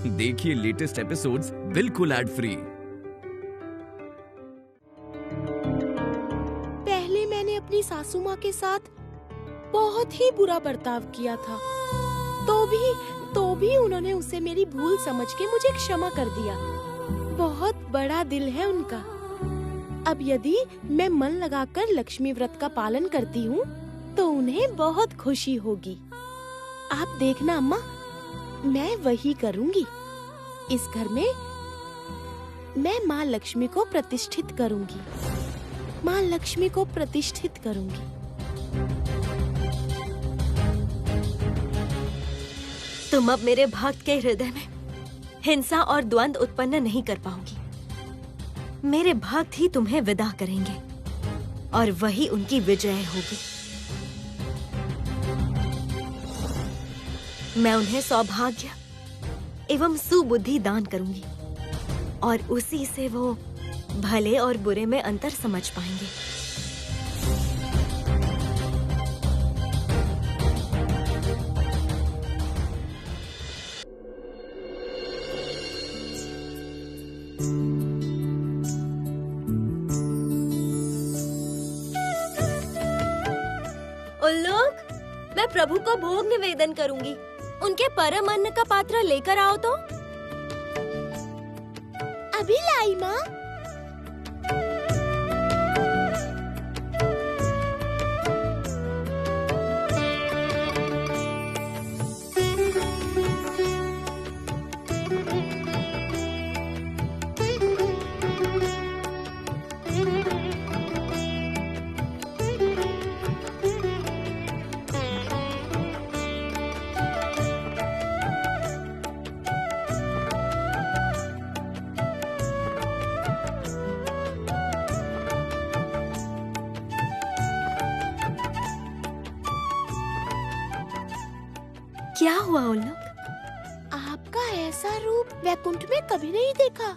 देखिए latest episodes बिल्कुल ad free. पहले मैंने अपनी सासू माँ के साथ बहुत ही बुरा बर्ताव किया था, तो भी उन्होंने उसे मेरी भूल समझ के मुझे क्षमा कर दिया। बहुत बड़ा दिल है उनका। अब यदि मैं मन लगाकर लक्ष्मी व्रत का पालन करती हूँ तो उन्हें बहुत खुशी होगी। आप देखना अम्मा, मैं वही करूँगी। इस घर में मैं माँ लक्ष्मी को प्रतिष्ठित करूँगी। माँ लक्ष्मी को प्रतिष्ठित करूँगी। तुम अब मेरे भक्त के हृदय में हिंसा और द्वंद्व उत्पन्न नहीं कर पाओगी। मेरे भक्त ही तुम्हें विदा करेंगे और वही उनकी विजय होगी। मैं उन्हें सौभाग्य एवं सुबुद्धि दान करूंगी और उसी से वो भले और बुरे में अंतर समझ पाएंगे। उल्लूक, मैं प्रभु को भोग निवेदन करूंगी। उनके परम अन्न का पात्र लेकर आओ तो। अभी लाई माँ। क्या हुआ उल्लू? आपका ऐसा रूप वैकुंठ में कभी नहीं देखा।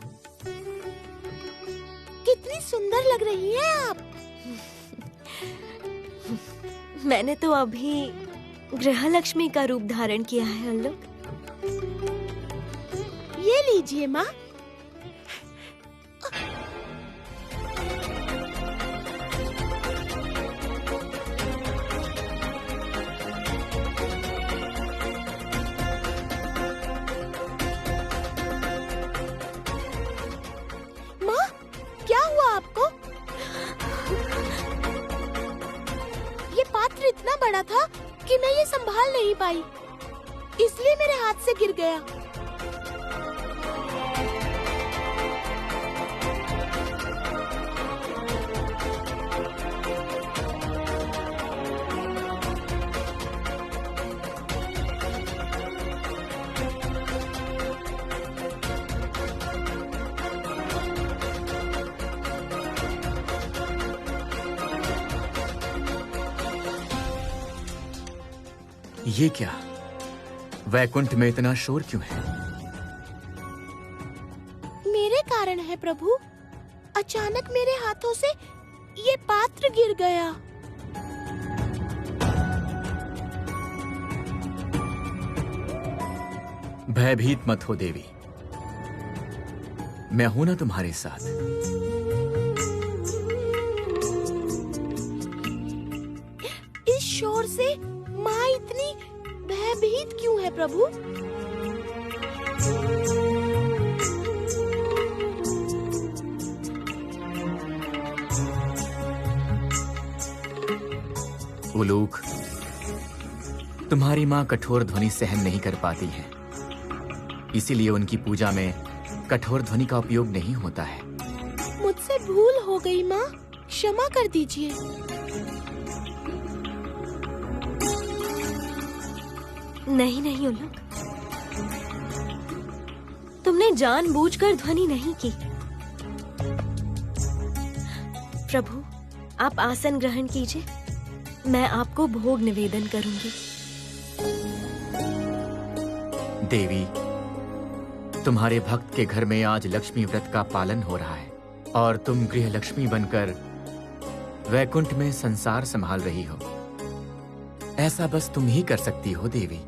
कितनी सुंदर लग रही हैं आप। मैंने तो अभी गृहलक्ष्मी का रूप धारण किया है उल्लू। ये लीजिए माँ। इतना बड़ा था कि मैं ये संभाल नहीं पाई, इसलिए मेरे हाथ से गिर गया। ये क्या? वैकुंठ में इतना शोर क्यों है? मेरे कारण है प्रभु। अचानक मेरे हाथों से ये पात्र गिर गया। भयभीत मत हो देवी, मैं हूं ना तुम्हारे साथ। इस शोर से माँ इतनी भयभीत क्यों है प्रभु? उलूक, तुम्हारी माँ कठोर ध्वनि सहन नहीं कर पाती है, इसीलिए उनकी पूजा में कठोर ध्वनि का उपयोग नहीं होता है। मुझसे भूल हो गई माँ, क्षमा कर दीजिए। नहीं नहीं उल्लूक, तुमने जानबूझकर ध्वनि नहीं की। प्रभु, आप आसन ग्रहण कीजिए, मैं आपको भोग निवेदन करूंगी। देवी, तुम्हारे भक्त के घर में आज लक्ष्मी व्रत का पालन हो रहा है और तुम गृह लक्ष्मी बनकर वैकुंठ में संसार संभाल रही हो। ऐसा बस तुम ही कर सकती हो देवी।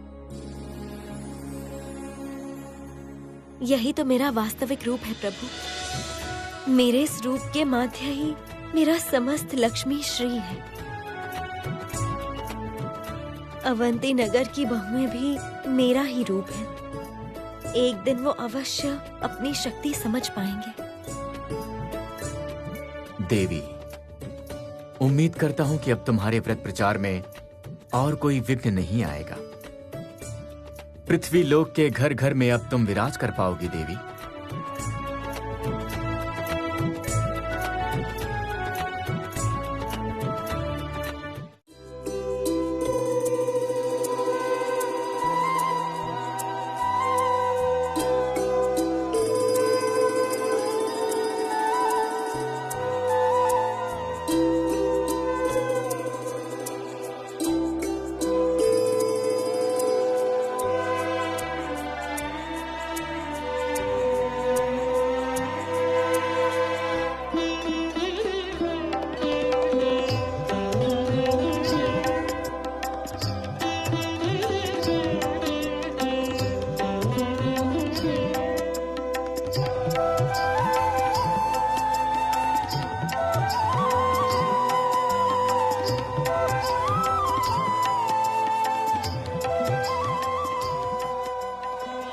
यही तो मेरा वास्तविक रूप है प्रभु। मेरे इस रूप के माध्य ही मेरा समस्त लक्ष्मी श्री है। अवंती नगर की बहुएं भी मेरा ही रूप है। एक दिन वो अवश्य अपनी शक्ति समझ पाएंगे। देवी, उम्मीद करता हूं कि अब तुम्हारे व्रत प्रचार में और कोई विघ्न नहीं आएगा। पृथ्वी लोक के घर घर में अब तुम विराज कर पाओगी देवी।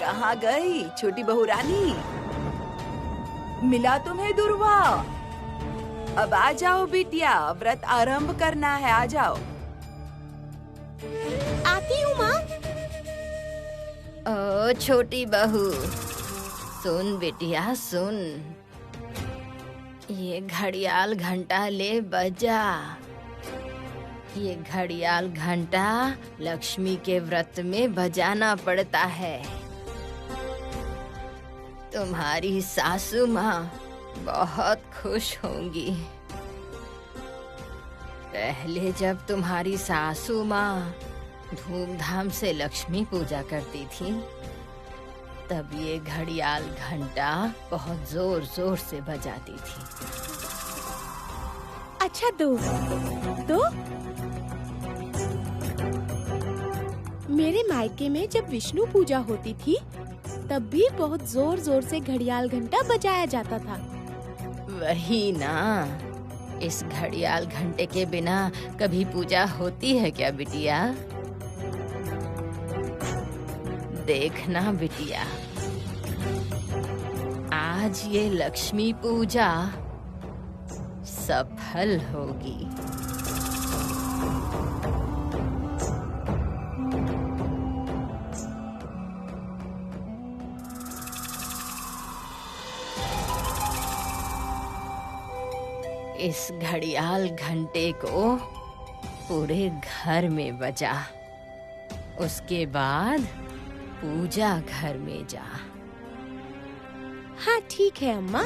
कहाँ गई छोटी बहू रानी? मिला तुम्हें दुर्वा? अब आ जाओ बिटिया, व्रत आरंभ करना है, आ जाओ। आती हूँ माँ। ओ छोटी बहू, सुन बिटिया सुन, ये घड़ियाल घंटा ले बजा। ये घड़ियाल घंटा लक्ष्मी के व्रत में बजाना पड़ता है। तुम्हारी सासू माँ बहुत खुश होंगी। पहले जब तुम्हारी सासू माँ धूमधाम से लक्ष्मी पूजा करती थी, तब ये घड़ियाल घंटा बहुत जोर जोर से बजाती थी। अच्छा दो मेरे मायके में जब विष्णु पूजा होती थी, तब भी बहुत जोर जोर से घड़ियाल घंटा बजाया जाता था। वही ना, इस घड़ियाल घंटे के बिना कभी पूजा होती है क्या बिटिया? देखना बिटिया, आज ये लक्ष्मी पूजा सफल होगी। इस घड़ियाल घंटे को पूरे घर में बजा, उसके बाद पूजा घर में जा। हाँ ठीक है अम्मा।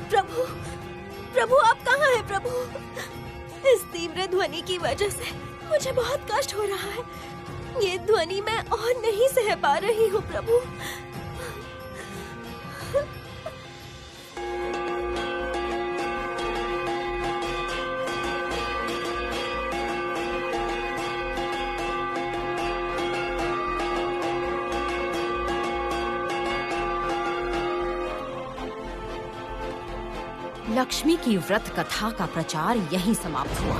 प्रभु, प्रभु आप कहाँ हैं प्रभु? इस तीव्र ध्वनि की वजह से मुझे बहुत कष्ट हो रहा है। ये ध्वनि मैं और नहीं सह पा रही हूँ प्रभु। लक्ष्मी की व्रत कथा का प्रचार यहीं समाप्त हुआ।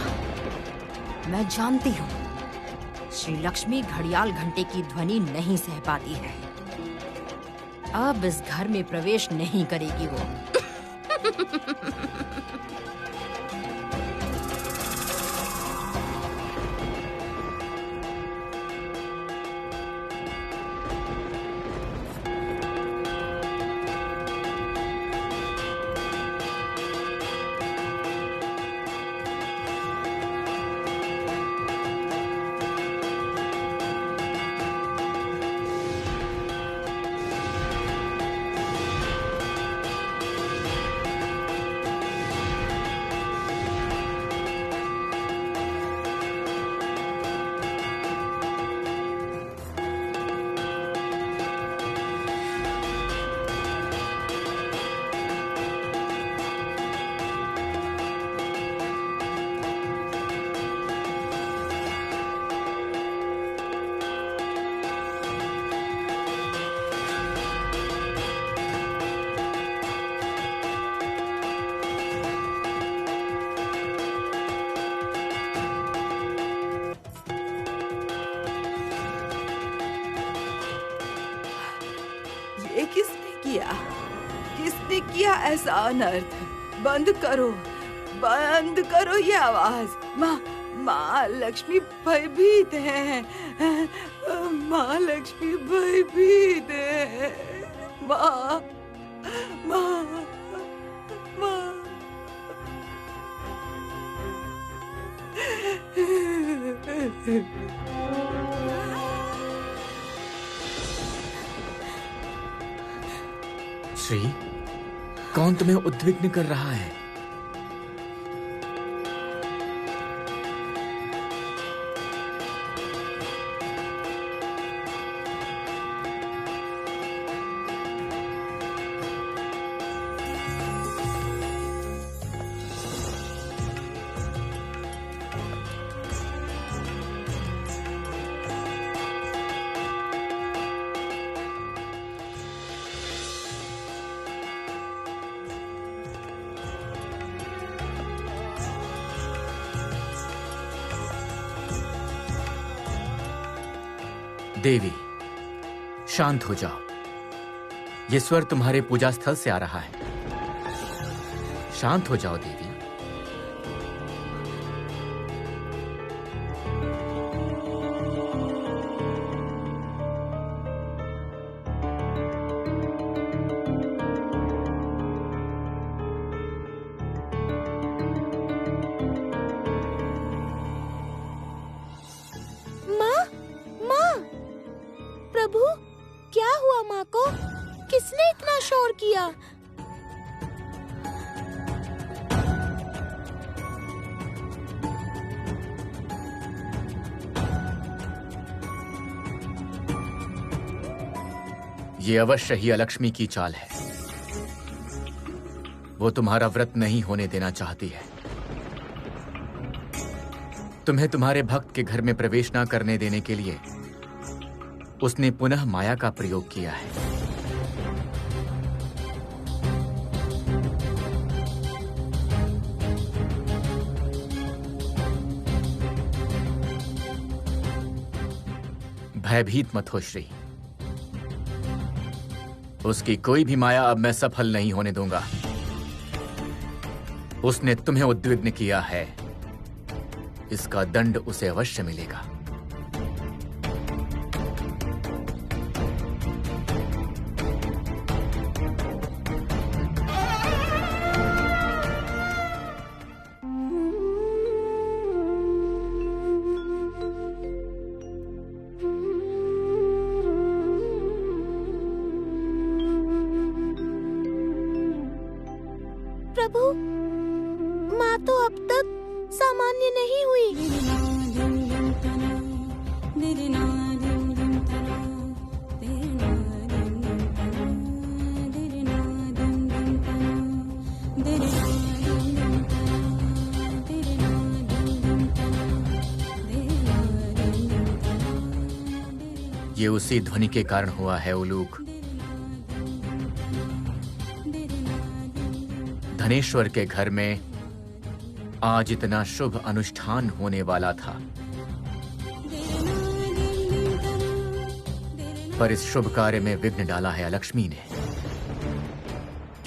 मैं जानती हूँ श्री लक्ष्मी घड़ियाल घंटे की ध्वनि नहीं सह पाती है। अब इस घर में प्रवेश नहीं करेगी वो। ये किसने किया ऐसा अनर्थ? बंद करो ये आवाज। माँ लक्ष्मी भयभीत है। माँ लक्ष्मी भयभीत है। माँ माँ माँ श्री, कौन तुम्हें उद्विग्न कर रहा है? देवी, शांत हो जाओ। ये स्वर तुम्हारे पूजा स्थल से आ रहा है। शांत हो जाओ देवी। प्रभु, क्या हुआ माँ को? किसने इतना शोर किया? ये अवश्य ही अलक्ष्मी की चाल है। वो तुम्हारा व्रत नहीं होने देना चाहती है। तुम्हें तुम्हारे भक्त के घर में प्रवेश न करने देने के लिए उसने पुनः माया का प्रयोग किया है। भयभीत मत हो श्री। उसकी कोई भी माया अब मैं सफल नहीं होने दूंगा। उसने तुम्हें उद्विग्न किया है, इसका दंड उसे अवश्य मिलेगा। प्रभु, माँ तो अब तक सामान्य नहीं हुई। ये उसी ध्वनि के कारण हुआ है उलूक। धनेश्वर के घर में आज इतना शुभ अनुष्ठान होने वाला था, पर इस शुभ कार्य में विघ्न डाला है अलक्ष्मी ने।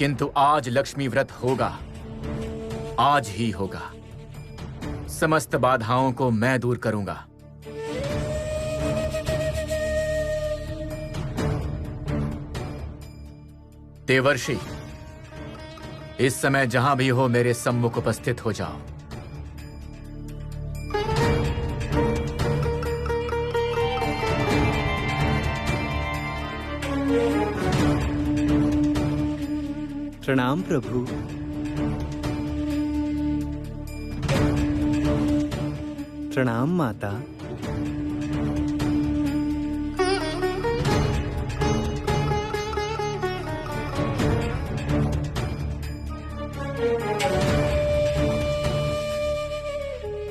किंतु आज लक्ष्मी व्रत होगा, आज ही होगा। समस्त बाधाओं को मैं दूर करूंगा। देवर्षि, इस समय जहां भी हो मेरे सम्मुख उपस्थित हो जाओ। प्रणाम प्रभु। प्रणाम माता।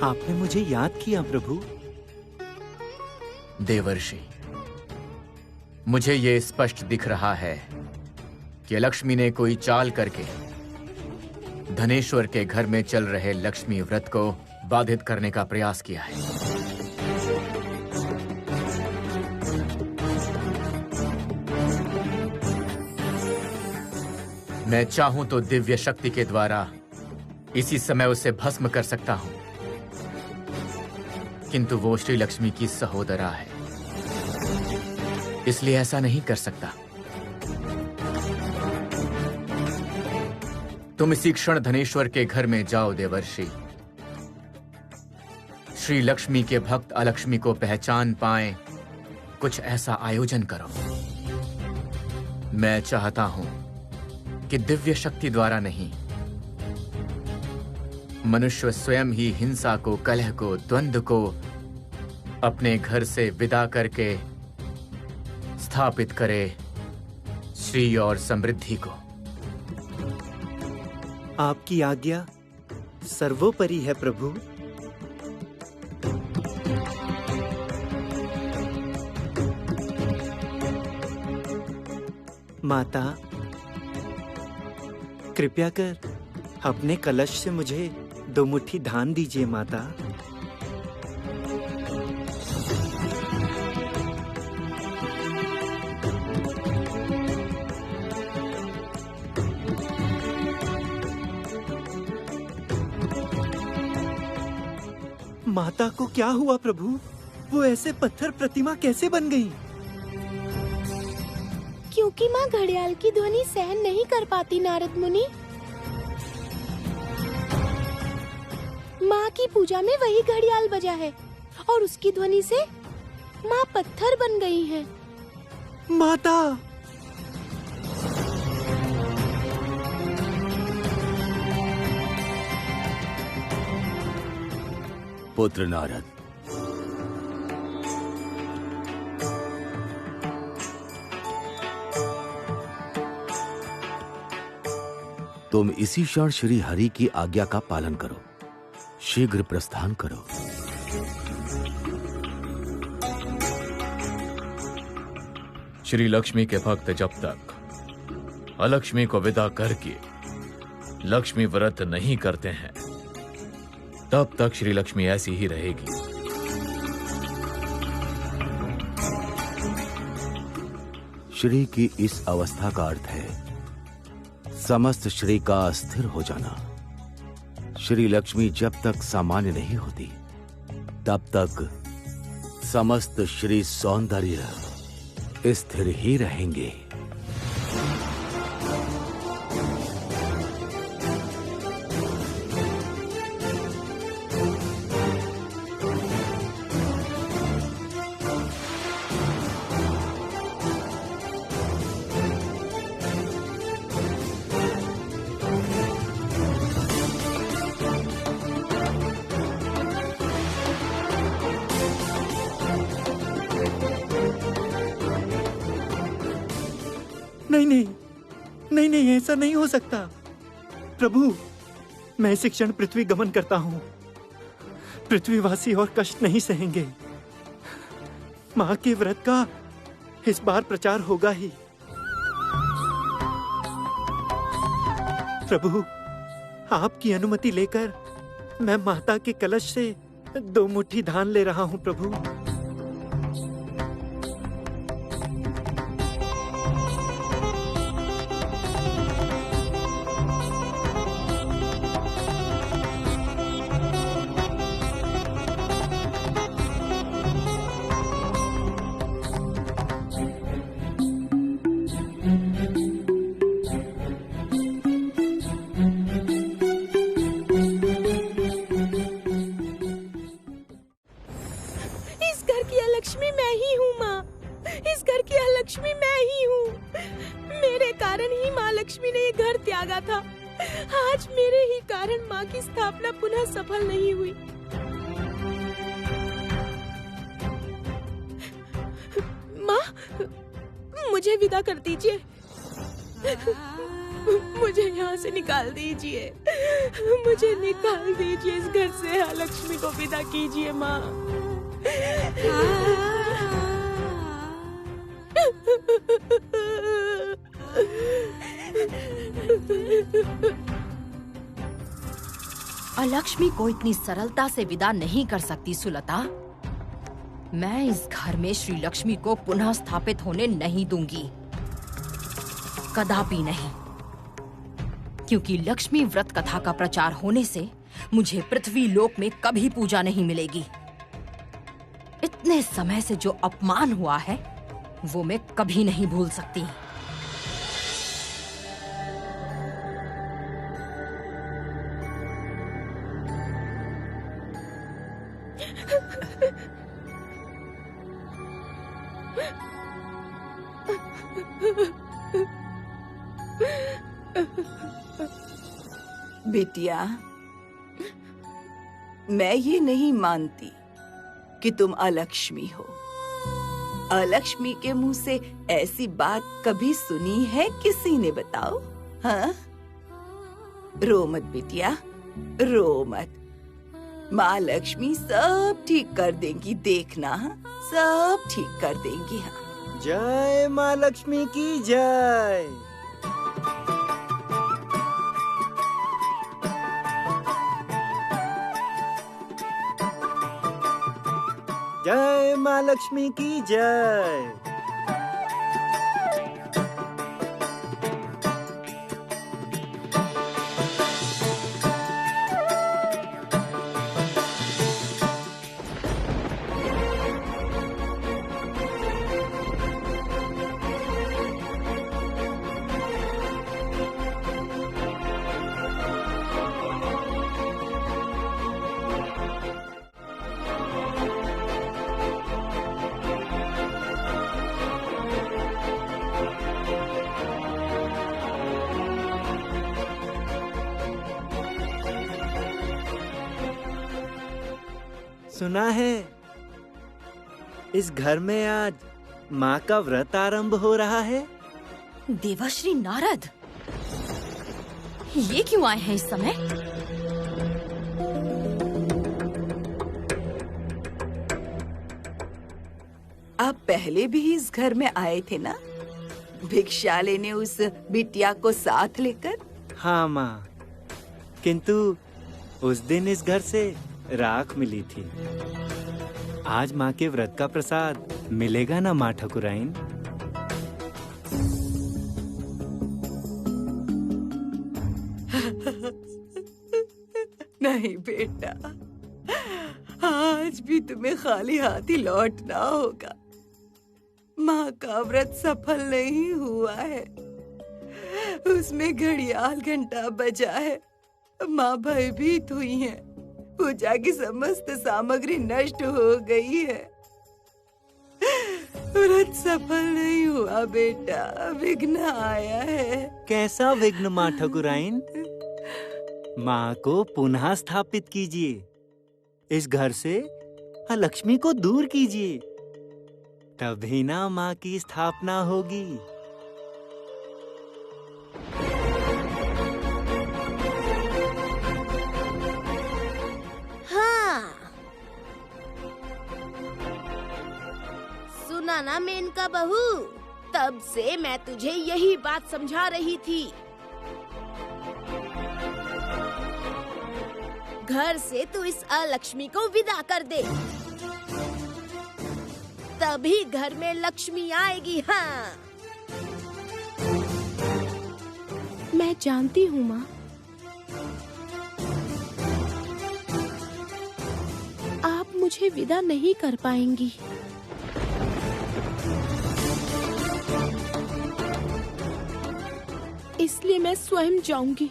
आपने मुझे याद किया प्रभु। देवर्षि, मुझे ये स्पष्ट दिख रहा है कि लक्ष्मी ने कोई चाल करके धनेश्वर के घर में चल रहे लक्ष्मी व्रत को बाधित करने का प्रयास किया है। मैं चाहूं तो दिव्य शक्ति के द्वारा इसी समय उसे भस्म कर सकता हूं, किंतु वो श्री लक्ष्मी की सहोदरा है, इसलिए ऐसा नहीं कर सकता। तुम इसी क्षण धनेश्वर के घर में जाओ देवर्षि। श्री लक्ष्मी के भक्त अलक्ष्मी को पहचान पाएं, कुछ ऐसा आयोजन करो। मैं चाहता हूं कि दिव्य शक्ति द्वारा नहीं, मनुष्य स्वयं ही हिंसा को, कलह को, द्वंद्व को अपने घर से विदा करके स्थापित करे श्री और समृद्धि को। आपकी आज्ञा सर्वोपरि है प्रभु। माता, कृपया कर अपने कलश से मुझे 2 मुट्ठी धान दीजिए माता। माता को क्या हुआ प्रभु? वो ऐसे पत्थर प्रतिमा कैसे बन गई? क्योंकि माँ घड़ियाल की ध्वनि सहन नहीं कर पाती नारद मुनि। माँ की पूजा में वही घड़ियाल बजा है और उसकी ध्वनि से माँ पत्थर बन गई हैं। माता, पुत्र नारद, तुम इसी क्षण श्री हरि की आज्ञा का पालन करो, शीघ्र प्रस्थान करो। श्री लक्ष्मी के भक्त जब तक अलक्ष्मी को विदा करके लक्ष्मी व्रत नहीं करते हैं, तब तक श्री लक्ष्मी ऐसी ही रहेगी। श्री की इस अवस्था का अर्थ है समस्त श्री का अस्थिर हो जाना। श्री लक्ष्मी जब तक सामान्य नहीं होती, तब तक समस्त श्री सौंदर्य स्थिर ही रहेंगे। नहीं, ऐसा नहीं हो सकता। प्रभु, मैं इस क्षण पृथ्वी गमन करता हूँ। पृथ्वीवासी और कष्ट नहीं सहेंगे। माँ के व्रत का इस बार प्रचार होगा ही। प्रभु, आपकी अनुमति लेकर मैं माता के कलश से 2 मुट्ठी धान ले रहा हूँ प्रभु। आज मेरे ही कारण माँ की स्थापना पुनः सफल नहीं हुई। माँ, मुझे विदा कर दीजिए। मुझे यहाँ से निकाल दीजिए। मुझे निकाल दीजिए इस घर से। लक्ष्मी को विदा कीजिए माँ। अलक्ष्मी को इतनी सरलता से विदा नहीं कर सकती सुलता। मैं इस घर में श्री लक्ष्मी को पुनः स्थापित होने नहीं दूंगी, कदापि नहीं। क्योंकि लक्ष्मी व्रत कथा का प्रचार होने से मुझे पृथ्वी लोक में कभी पूजा नहीं मिलेगी। इतने समय से जो अपमान हुआ है वो मैं कभी नहीं भूल सकती। बिटिया, मैं ये नहीं मानती कि तुम अलक्ष्मी हो। अलक्ष्मी के मुंह से ऐसी बात कभी सुनी है किसी ने? बताओ। हाँ, रो मत बिटिया, रो मत। माँ लक्ष्मी सब ठीक कर देंगी, देखना। सब ठीक कर देंगी। हाँ। जय माँ लक्ष्मी की जय। जय माँ लक्ष्मी की जय। सुना है इस घर में आज माँ का व्रत आरंभ हो रहा है। देवर्षि नारद, ये क्यों आए हैं इस समय? आप पहले भी इस घर में आए थे ना, भिक्षा लेने उस बिटिया को साथ लेकर? हाँ माँ, किंतु उस दिन इस घर से राख मिली थी। आज माँ के व्रत का प्रसाद मिलेगा ना माँ ठाकुराइन? नहीं बेटा, आज भी तुम्हें खाली हाथ ही लौटना होगा। माँ का व्रत सफल नहीं हुआ है। उसमें घड़ियाल घंटा बजा है। माँ भयभीत हुई है। पूजा की समस्त सामग्री नष्ट हो गई है। व्रत सफल नहीं हुआ बेटा, विघ्न आया है। कैसा विघ्न माँ ठाकुराइन? माँ को पुनः स्थापित कीजिए। इस घर से लक्ष्मी को दूर कीजिए, तभी ना माँ की स्थापना होगी। सुना ना मेनका बहू, तब से मैं तुझे यही बात समझा रही थी। घर से तू इस अलक्ष्मी को विदा कर दे, तभी घर में लक्ष्मी आएगी। हाँ, मैं जानती हूँ माँ, आप मुझे विदा नहीं कर पाएंगी। इसलिए मैं स्वयं जाऊंगी।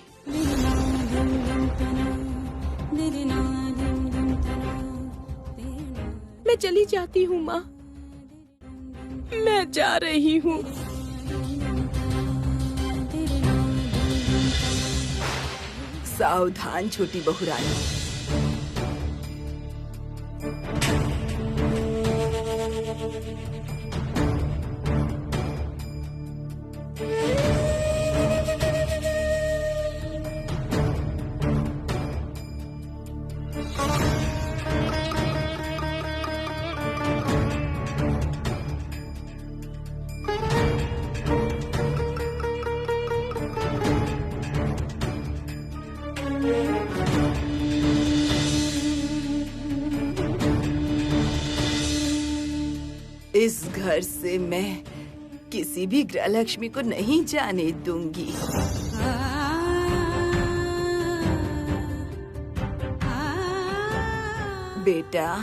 मैं चली जाती हूँ माँ, मैं जा रही हूँ। सावधान छोटी बहू रानी। इस घर से मैं किसी भी गृहलक्ष्मी को नहीं जाने दूंगी। बेटा,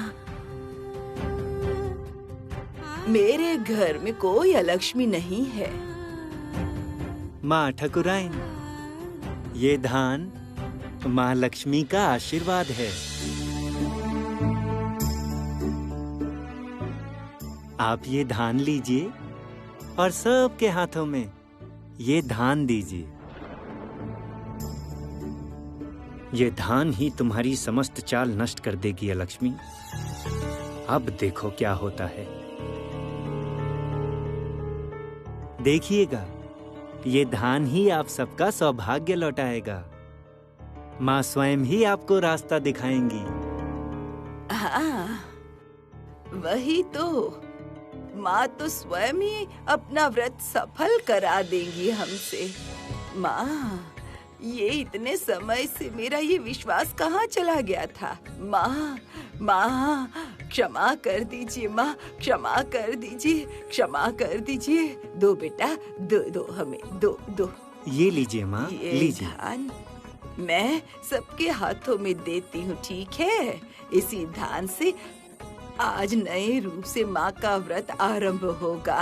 मेरे घर में कोई अलक्ष्मी नहीं है। माँ ठकुराइन, ये धान माँ लक्ष्मी का आशीर्वाद है। आप ये धान लीजिए और सबके हाथों में ये धान दीजिए। ये धान ही तुम्हारी समस्त चाल नष्ट कर देगी लक्ष्मी। अब देखो क्या होता है। देखिएगा, ये धान ही आप सबका सौभाग्य लौटाएगा। माँ स्वयं ही आपको रास्ता दिखाएंगी। हाँ, वही तो। माँ तो स्वयं ही अपना व्रत सफल करा देंगी हमसे। माँ, ये इतने समय से मेरा ये विश्वास कहाँ चला गया था। माँ, माँ, क्षमा कर दीजिए। माँ, क्षमा कर दीजिए, क्षमा कर दीजिए। दो बेटा, दो हमें, दो। ये लीजिए माँ, लीजिए। धान मैं सबके हाथों में देती हूँ, ठीक है? इसी धान से आज नए रूप से माँ का व्रत आरंभ होगा।